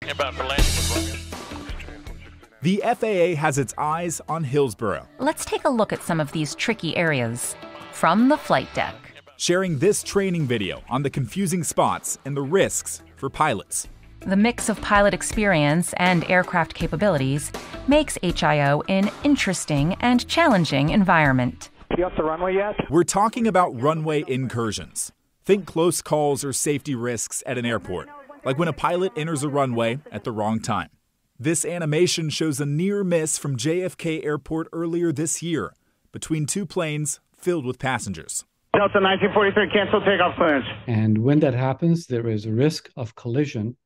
Inbound for landing with The FAA has its eyes on Hillsboro, Let's take a look at some of these tricky areas from the flight deck. sharing this training video on the confusing spots and the risks for pilots. The mix of pilot experience and aircraft capabilities makes HIO an interesting and challenging environment. You off the runway yet? We're talking about runway incursions. Think close calls or safety risks at an airport, like when a pilot enters a runway at the wrong time. This animation shows a near miss from JFK Airport earlier this year between two planes filled with passengers. Delta 1943, cancel takeoff clearance. And when that happens, there is a risk of collision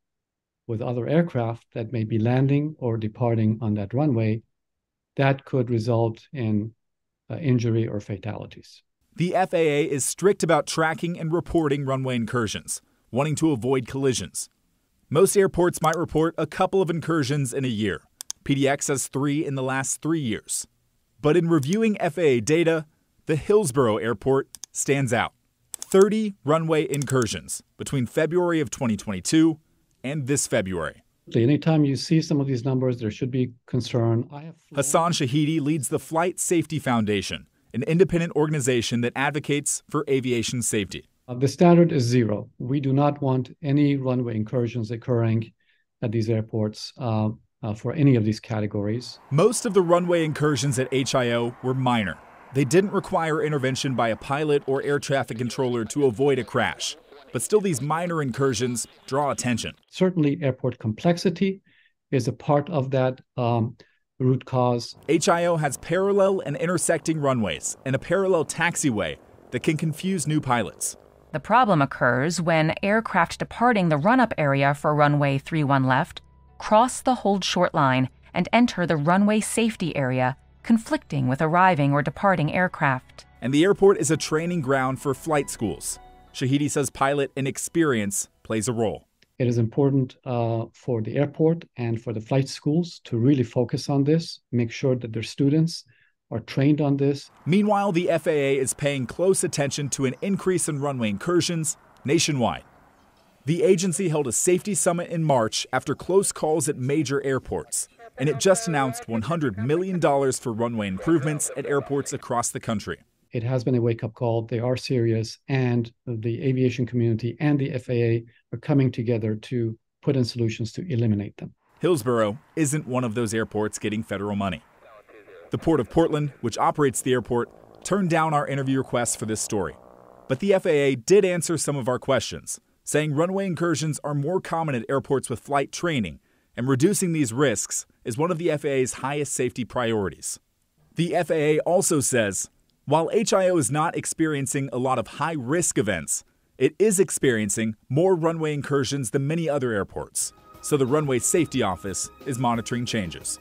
with other aircraft that may be landing or departing on that runway. That could result in injury or fatalities. The FAA is strict about tracking and reporting runway incursions, wanting to avoid collisions. Most airports might report a couple of incursions in a year. PDX has 3 in the last 3 years. But in reviewing FAA data, the Hillsboro Airport stands out. 30 runway incursions between February of 2022 and this February. Anytime you see some of these numbers, there should be concern. Hassan Shahidi leads the Flight Safety Foundation, an independent organization that advocates for aviation safety. The standard is 0. We do not want any runway incursions occurring at these airports for any of these categories. Most of the runway incursions at HIO were minor. They didn't require intervention by a pilot or air traffic controller to avoid a crash. But still, these minor incursions draw attention. Certainly, airport complexity is a part of that root cause. HIO has parallel and intersecting runways and a parallel taxiway that can confuse new pilots. The problem occurs when aircraft departing the run-up area for runway 31 left cross the hold short line and enter the runway safety area, conflicting with arriving or departing aircraft. And the airport is a training ground for flight schools. Shahidi says pilot inexperience plays a role. It is important for the airport and for the flight schools to really focus on this, make sure that their students are trained on this. Meanwhile, the FAA is paying close attention to an increase in runway incursions nationwide. The agency held a safety summit in March after close calls at major airports, and it just announced $100 million for runway improvements at airports across the country. It has been a wake-up call. They are serious, and the aviation community and the FAA are coming together to put in solutions to eliminate them. Hillsboro isn't one of those airports getting federal money. The Port of Portland, which operates the airport, turned down our interview requests for this story. But the FAA did answer some of our questions, saying runway incursions are more common at airports with flight training, and reducing these risks is one of the FAA's highest safety priorities. The FAA also says, while HIO is not experiencing a lot of high-risk events, it is experiencing more runway incursions than many other airports. So the Runway Safety Office is monitoring changes.